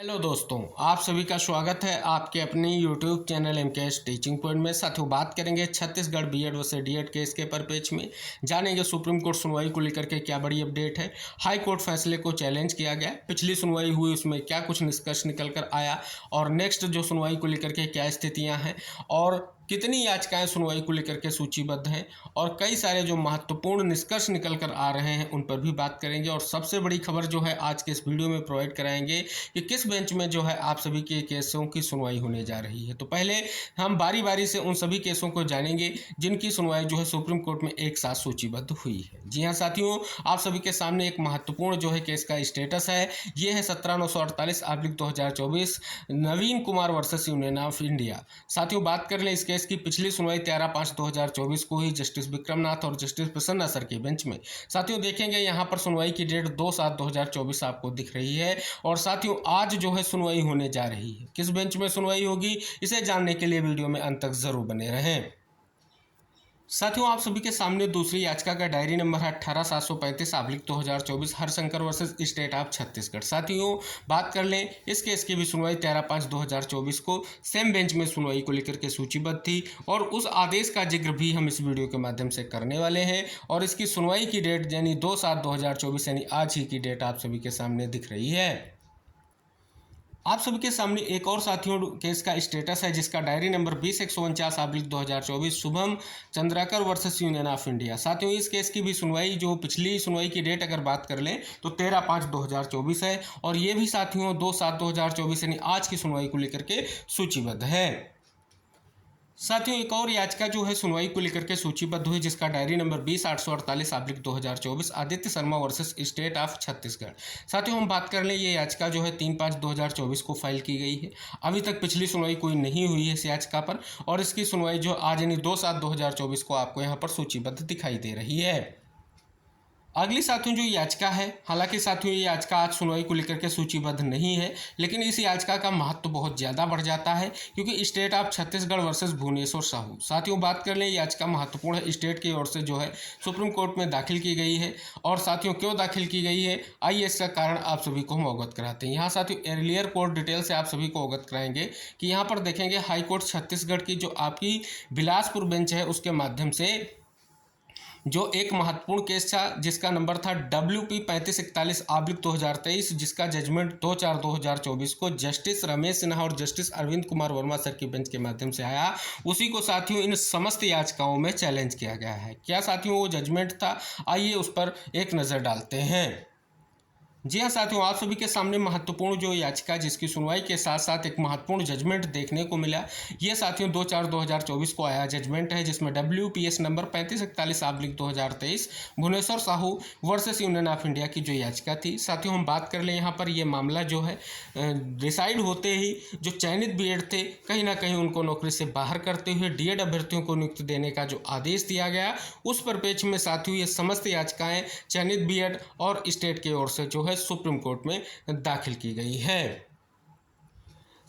Hello दोस्तों, आप सभी का स्वागत है आपके अपने YouTube channel MKS teaching point में। साथियों, बात करेंगे Chhattisgarh BEd versus DEd case के परिपेक्ष में। जानेंगे सुप्रीम कोर्ट सुनवाई को लेकर के क्या बड़ी अपडेट है। हाई कोर्ट फैसले को चैलेंज किया गया, पिछली सुनवाई हुई उसमें क्या कुछ निष्कर्ष निकल कर आया और नेक्स्ट जो सुनवाई को लेकर के क्या स्थितियाँ हैं और कितनी याचिकाएं सुनवाई को लेकर के सूचीबद्ध हैं और कई सारे जो महत्वपूर्ण निष्कर्ष निकल कर आ रहे हैं उन पर भी बात करेंगे। और सबसे बड़ी खबर जो है आज के इस वीडियो में प्रोवाइड कराएंगे कि किस बेंच में जो है आप सभी के केसों की सुनवाई होने जा रही है। तो पहले हम बारी बारी से उन सभी केसों को जानेंगे जिनकी सुनवाई जो है सुप्रीम कोर्ट में एक साथ सूचीबद्ध हुई है। जी हाँ साथियों, आप सभी के सामने एक महत्वपूर्ण जो है केस का स्टेटस है। ये है 17/948/2024 Naveen Kumar versus union of India. साथियों, बात कर लें इस केस की पिछली सुनवाई 13/5/2024 को ही जस्टिस विक्रमनाथ और जस्टिस प्रसन्ना सर के बेंच में। साथियों, देखेंगे यहाँ पर सुनवाई की डेट 2/7/2024 आपको दिख रही है। और साथियों, आज जो है सुनवाई होने जा रही है। किस बेंच में सुनवाई होगी इसे जानने के लिए वीडियो में अंत तक जरूर बने रहें। साथियों, आप सभी के सामने दूसरी याचिका का डायरी नंबर है 18/735/2024 Harshankar versus state of Chhattisgarh. साथियों, बात कर लें इस केस की भी सुनवाई 13/5/2024 को सेम बेंच में सुनवाई को लेकर के सूचीबद्ध थी और उस आदेश का जिक्र भी हम इस वीडियो के माध्यम से करने वाले हैं। और इसकी सुनवाई की डेट यानी 2/7/2024 यानी आज ही की डेट आप सभी के सामने दिख रही है। आप सभी के सामने एक और साथियों केस का स्टेटस है जिसका diary number 20/149/2024 Shubham Chandrakar versus union of India. साथियों, इस केस की भी सुनवाई जो पिछली सुनवाई की डेट अगर बात कर लें तो 13/5/2024 है और ये भी साथियों 2/7/2024 यानी आज की सुनवाई को लेकर के सूचीबद्ध है। साथियों, एक और याचिका जो है सुनवाई को लेकर के सूचीबद्ध हुई जिसका diary number 20/848/2024 Aditya Sharma versus state of Chhattisgarh. साथियों, हम बात कर लें ये याचिका जो है 3/5/2024 को फाइल की गई है। अभी तक पिछली सुनवाई कोई नहीं हुई है इस याचिका पर और इसकी सुनवाई जो आज यानी 2/7/2024 को आपको यहाँ पर सूचीबद्ध दिखाई दे रही है। अगली साथियों जो याचिका है, हालांकि साथियों ये याचिका आज सुनवाई को लेकर के सूचीबद्ध नहीं है, लेकिन इस याचिका का महत्व बहुत ज़्यादा बढ़ जाता है क्योंकि state of Chhattisgarh versus Bhubaneswar Sahu. साथियों, बात कर लें याचिका महत्वपूर्ण है, स्टेट की ओर से जो है सुप्रीम कोर्ट में दाखिल की गई है। और साथियों, क्यों दाखिल की गई है आइए इसका कारण आप सभी को हम अवगत कराते हैं। यहाँ साथियों एर्लियर कोर्ट डिटेल से आप सभी को अवगत कराएंगे कि यहाँ पर देखेंगे हाई कोर्ट छत्तीसगढ़ की जो आपकी बिलासपुर बेंच है उसके माध्यम से जो एक महत्वपूर्ण केस था जिसका नंबर था WP 3541/2023 जिसका जजमेंट 2/4/2024 को जस्टिस रमेश सिन्हा और जस्टिस अरविंद कुमार वर्मा सर की बेंच के माध्यम से आया, उसी को साथियों इन समस्त याचिकाओं में चैलेंज किया गया है। क्या साथियों वो जजमेंट था, आइए उस पर एक नज़र डालते हैं। जी हाँ साथियों, आप सभी के सामने महत्वपूर्ण जो याचिका जिसकी सुनवाई के साथ साथ एक महत्वपूर्ण जजमेंट देखने को मिला, ये साथियों 2/4/2024 को आया जजमेंट है जिसमें WPS number 3541/2023 Bhubaneswar Sahu versus union of India की जो याचिका थी। साथियों, हम बात कर लें यहाँ पर ये मामला जो है डिसाइड होते ही जो चयनित बीएड थे कहीं ना कहीं उनको नौकरी से बाहर करते हुए डीएड अभ्यर्थियों को नियुक्ति देने का जो आदेश दिया गया उस परिप्रेक्ष्य में साथियों ये समस्त याचिकाएं चयनित बीएड और स्टेट की ओर से जो है सुप्रीम कोर्ट में दाखिल की गई है।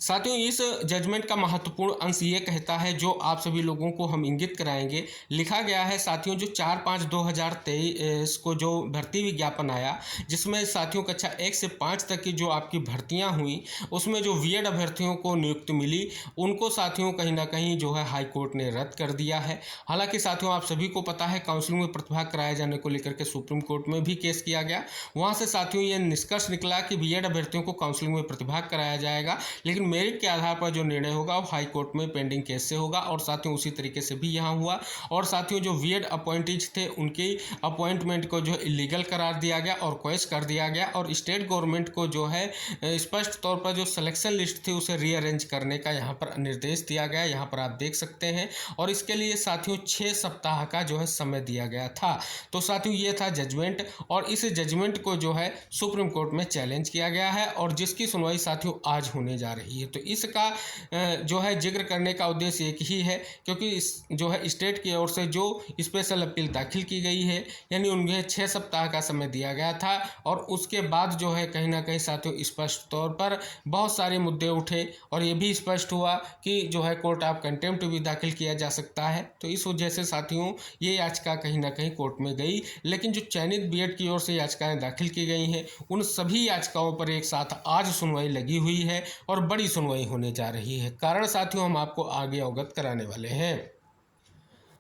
साथियों, इस जजमेंट का महत्वपूर्ण अंश ये कहता है जो आप सभी लोगों को हम इंगित कराएंगे। लिखा गया है साथियों जो 4/5/2023 को जो भर्ती विज्ञापन आया जिसमें साथियों कक्षा 1 से 5 तक की जो आपकी भर्तियां हुई उसमें जो बीएड अभ्यर्थियों को नियुक्ति मिली उनको साथियों कहीं ना कहीं जो है हाई कोर्ट ने रद्द कर दिया है। हालांकि साथियों आप सभी को पता है काउंसलिंग में प्रतिभाग कराए जाने को लेकर के सुप्रीम कोर्ट में भी केस किया गया। वहाँ से साथियों ये निष्कर्ष निकला कि बीएड अभ्यर्थियों को काउंसलिंग में प्रतिभाग कराया जाएगा, लेकिन मेरिट के आधार पर जो निर्णय होगा वो हाई कोर्ट में पेंडिंग केस से होगा। और साथियों उसी तरीके से भी यहाँ हुआ। और साथियों जो बीएड अपॉइंटीज थे उनकी अपॉइंटमेंट को जो इलीगल करार दिया गया और क्वेश कर दिया गया और स्टेट गवर्नमेंट को जो है स्पष्ट तौर पर जो सिलेक्शन लिस्ट थी उसे रीअरेंज करने का यहाँ पर निर्देश दिया गया, यहाँ पर आप देख सकते हैं। और इसके लिए साथियों 6 सप्ताह का जो है समय दिया गया था। तो साथियों ये था जजमेंट और इस जजमेंट को जो है सुप्रीम कोर्ट में चैलेंज किया गया है और जिसकी सुनवाई साथियों आज होने जा रही रही है। तो इसका जो है जिक्र करने का उद्देश्य एक ही है, क्योंकि इस जो है स्टेट की ओर से जो स्पेशल अपील दाखिल की गई है, यानी उन्हें 6 सप्ताह का समय दिया गया था, और उसके बाद जो है कहीं ना कहीं साथियों स्पष्ट तौर पर बहुत सारे मुद्दे उठे, और ये भी स्पष्ट हुआ कि जो है कोर्ट ऑफ कंटेम्प्ट भी दाखिल किया जा सकता है। तो इस वजह से साथियों ये याचिका कहीं ना कहीं कोर्ट में गई, लेकिन जो चयनित बीएड की ओर से याचिकाएं दाखिल की गई हैं, उन सभी याचिकाओं पर एक साथ आज सुनवाई लगी हुई है और बड़ी सुनवाई होने जा रही है। कारण साथियों हम आपको आगे अवगत कराने वाले हैं।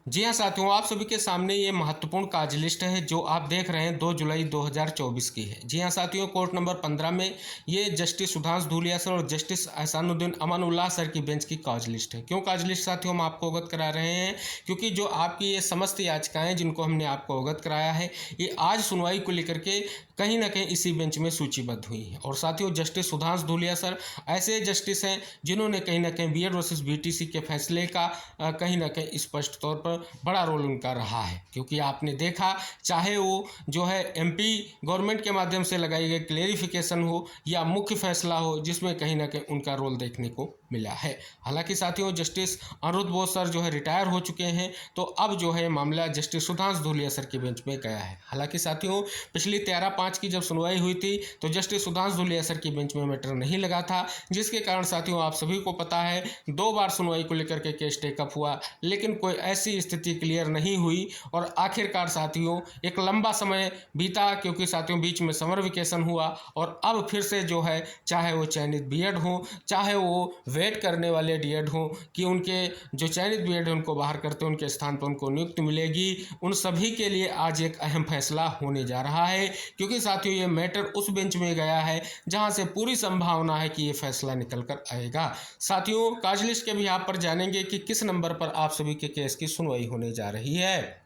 जी हाँ साथियों, आप सभी के सामने ये महत्वपूर्ण कार्य लिस्ट है जो आप देख रहे हैं 2 जुलाई 2024 की है। जी हाँ साथियों, कोर्ट नंबर 15 में ये जस्टिस सुधांशु धूलिया सर और जस्टिस एहसानुद्दीन अमानुल्लाह सर की बेंच की कार्य लिस्ट है। क्यों कार्य लिस्ट साथियों हम आपको अवगत करा रहे हैं? क्योंकि जो आपकी ये समस्त याचिकाएं जिनको हमने आपको अवगत कराया है, ये आज सुनवाई को लेकर के कहीं ना कहीं इसी बेंच में सूचीबद्ध हुई है। और साथियों जस्टिस सुधांशु धूलिया सर ऐसे जस्टिस हैं जिन्होंने कहीं ना कहीं बीएड वर्सेस बीटीसी के फैसले का कहीं ना कहीं स्पष्ट तौर पर बड़ा रोल उनका रहा है। क्योंकि आपने देखा, चाहे वो जो है एमपी गवर्नमेंट के माध्यम से लगाई गई क्लेरिफिकेशन हो या मुख्य फैसला हो, जिसमें कहीं ना कहीं उनका रोल देखने को मिला है। हालांकि साथियों जस्टिस अनिरुद्ध बोस सर जो है रिटायर हो चुके हैं, तो अब जो है मामला जस्टिस सुधांशु धूलिया सर की बेंच में गया है। हालांकि साथियों पिछली 13/5 की जब सुनवाई हुई थी तो जस्टिस सुधांशु धूलिया सर की बेंच में मैटर नहीं लगा था, जिसके कारण साथियों आप सभी को पता है 2 बार सुनवाई को लेकर के केस टेकअप हुआ, लेकिन कोई ऐसी स्थिति क्लियर नहीं हुई। और आखिरकार साथियों एक लंबा समय बीता, क्योंकि साथियों बीच में समर वेकेशन हुआ, और अब फिर से जो है चाहे वो चयनित बीएड हो, चाहे वो वेट करने वाले डीएड हो, कि उनके जो चयनित बीएड है उनको बाहर करते उनके स्थान पर उनको नियुक्ति मिलेगी, उन सभी के लिए आज एक अहम फैसला होने जा रहा है। क्योंकि साथियों ये मैटर उस बेंच में गया है जहां से पूरी संभावना है कि ये फैसला निकल कर आएगा। साथियों काजलिश के भी आप पर जानेंगे कि किस नंबर पर आप सभी के केस की सुनवाई होने जा रही है।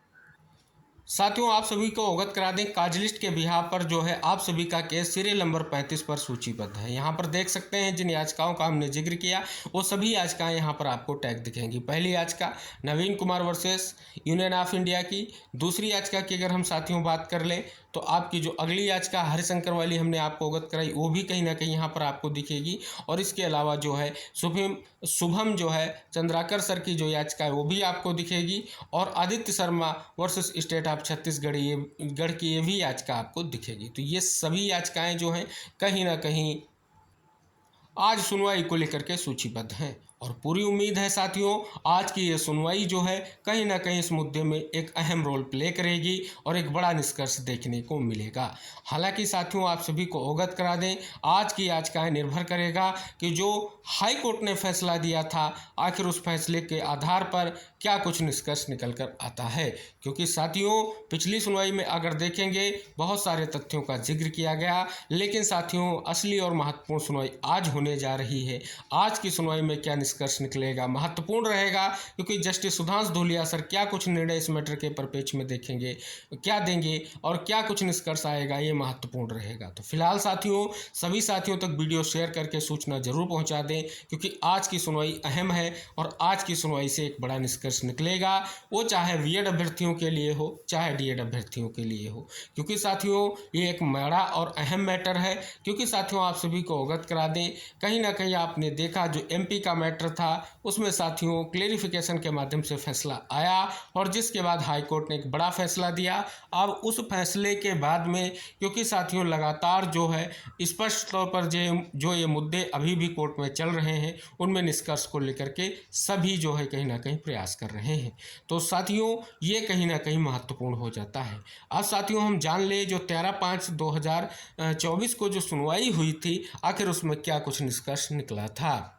साथियों आप सभी को अवगत करा दें, काजलिस्ट के बिहाफ पर जो है आप सभी का केस सीरियल नंबर 35 पर सूचीबद्ध है। यहाँ पर देख सकते हैं जिन याचिकाओं का हमने जिक्र किया वो सभी याचिकाएं यहाँ पर आपको टैग दिखेंगी। पहली याचिका Naveen Kumar versus union of India की। दूसरी याचिका की अगर हम साथियों बात कर लें तो आपकी जो अगली याचिका हरिशंकर वाली हमने आपको अवगत कराई, वो भी कहीं ना कहीं यहाँ पर आपको दिखेगी। और इसके अलावा जो है शुभम जो है चंद्राकर सर की जो याचिका है वो भी आपको दिखेगी, और Aditya Sharma versus state of Chhattisgarh गढ़ की ये भी याचिका आपको दिखेगी। तो ये सभी याचिकाएं जो हैं कहीं ना कहीं आज सुनवाई को लेकर के सूचीबद्ध हैं, और पूरी उम्मीद है साथियों आज की ये सुनवाई जो है कहीं ना कहीं इस मुद्दे में एक अहम रोल प्ले करेगी और एक बड़ा निष्कर्ष देखने को मिलेगा। हालांकि साथियों आप सभी को अवगत करा दें, आज की याचिकाएं निर्भर करेगा कि जो हाई कोर्ट ने फैसला दिया था आखिर उस फैसले के आधार पर क्या कुछ निष्कर्ष निकल कर आता है। क्योंकि साथियों पिछली सुनवाई में अगर देखेंगे बहुत सारे तथ्यों का जिक्र किया गया, लेकिन साथियों असली और महत्वपूर्ण सुनवाई आज होने जा रही है। आज की सुनवाई में क्या निष्कर्ष निकलेगा महत्वपूर्ण रहेगा, क्योंकि जस्टिस सुधांशु धूलिया सर क्या कुछ निर्णय इस मैटर के परिप्रेक्ष्य में देखेंगे, क्या देंगे और क्या कुछ निष्कर्ष आएगा, ये महत्वपूर्ण रहेगा। तो फिलहाल साथियों सभी साथियों तक वीडियो शेयर करके सूचना जरूर पहुंचा दें, क्योंकि आज की सुनवाई अहम है और आज की सुनवाई से एक बड़ा निष्कर्ष निकलेगा, वो चाहे बीएड अभ्यर्थियों के लिए हो चाहे डीएड अभ्यर्थियों के लिए हो। क्योंकि साथियों ये एक बड़ा और अहम मैटर है। क्योंकि साथियों आप सभी को अवगत करा दें, कहीं ना कहीं आपने देखा जो एमपी का मैटर था उसमें साथियों क्लेरिफिकेशन के माध्यम से फैसला आया, और जिसके बाद हाई कोर्ट ने एक बड़ा फैसला दिया। अब उस फैसले के बाद में क्योंकि साथियों लगातार जो है स्पष्ट तौर पर जो ये मुद्दे अभी भी कोर्ट में चल रहे हैं उनमें निष्कर्ष को लेकर के सभी जो है कहीं ना कहीं प्रयास कर रहे हैं। तो साथियों ये कहीं ना कहीं महत्वपूर्ण हो जाता है। अब साथियों हम जान ले जो 13/5/2024 को जो सुनवाई हुई थी आखिर उसमें क्या कुछ निष्कर्ष निकला था।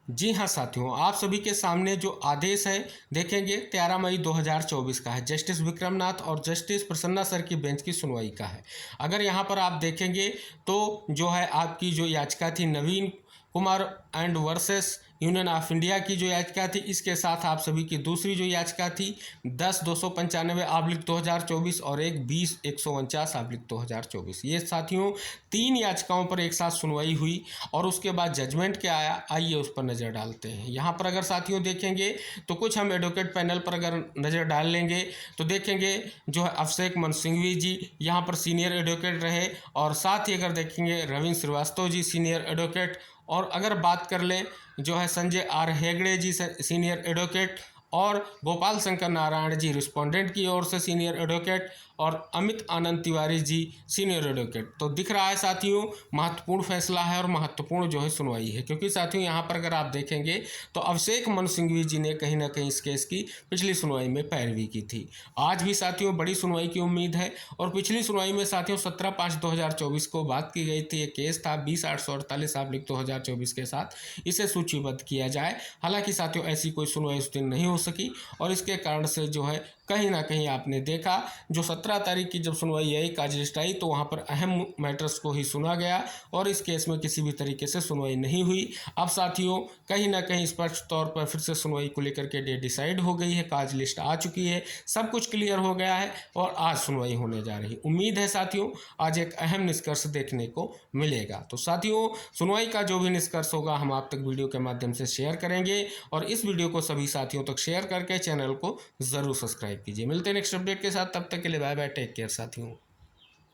जी हाँ साथियों आप सभी के सामने जो आदेश है देखेंगे 13 मई 2024 का है, जस्टिस विक्रमनाथ और जस्टिस प्रसन्ना सर की बेंच की सुनवाई का है। अगर यहाँ पर आप देखेंगे तो जो है आपकी जो याचिका थी Naveen Kumar and versus union of India की जो याचिका थी, इसके साथ आप सभी की दूसरी जो याचिका थी 10-295/2024 और एक 20-149/2024। ये साथियों 3 याचिकाओं पर एक साथ सुनवाई हुई और उसके बाद जजमेंट क्या आया, आइए उस पर नज़र डालते हैं। यहाँ पर अगर साथियों देखेंगे तो कुछ हम एडवोकेट पैनल पर अगर नज़र डाल लेंगे तो देखेंगे जो है अभिषेक मनु सिंघवी जी यहाँ पर सीनियर एडवोकेट रहे, और साथ ही अगर देखेंगे रविंद्र श्रीवास्तव जी सीनियर एडवोकेट, और अगर बात कर लें जो है Sanjay R Hegde ji senior advocate, और गोपाल शंकर नारायण जी रिस्पोंडेंट की ओर से सीनियर एडवोकेट, और अमित आनंद तिवारी जी सीनियर एडवोकेट। तो दिख रहा है साथियों महत्वपूर्ण फैसला है और महत्वपूर्ण जो है सुनवाई है, क्योंकि साथियों यहाँ पर अगर आप देखेंगे तो अभिषेक मनु सिंघवी जी ने कहीं ना कहीं इस केस की पिछली सुनवाई में पैरवी की थी। आज भी साथियों बड़ी सुनवाई की उम्मीद है, और पिछली सुनवाई में साथियों 17/5/2024 को बात की गई थी। ये केस था 20/848/2024 के साथ इसे सूचीबद्ध किया जाए। हालांकि साथियों ऐसी कोई सुनवाई उस दिन नहीं हो सकी, और इसके कारण से जो है कहीं ना कहीं आपने देखा जो 17 तारीख की जब सुनवाई आई काज लिस्ट आई तो वहाँ पर अहम मैटर्स को ही सुना गया, और इस केस में किसी भी तरीके से सुनवाई नहीं हुई। अब साथियों कहीं ना कहीं स्पष्ट तौर पर फिर से सुनवाई को लेकर के डेट डिसाइड हो गई है, काज लिस्ट आ चुकी है, सब कुछ क्लियर हो गया है, और आज सुनवाई होने जा रही। उम्मीद है साथियों आज एक अहम निष्कर्ष देखने को मिलेगा। तो साथियों सुनवाई का जो भी निष्कर्ष होगा हम आप तक वीडियो के माध्यम से शेयर करेंगे, और इस वीडियो को सभी साथियों तक शेयर करके चैनल को जरूर सब्सक्राइब कीजिए। मिलते हैं नेक्स्ट अपडेट के साथ, तब तक के लिए बाय बाय, टेक केयर साथियों।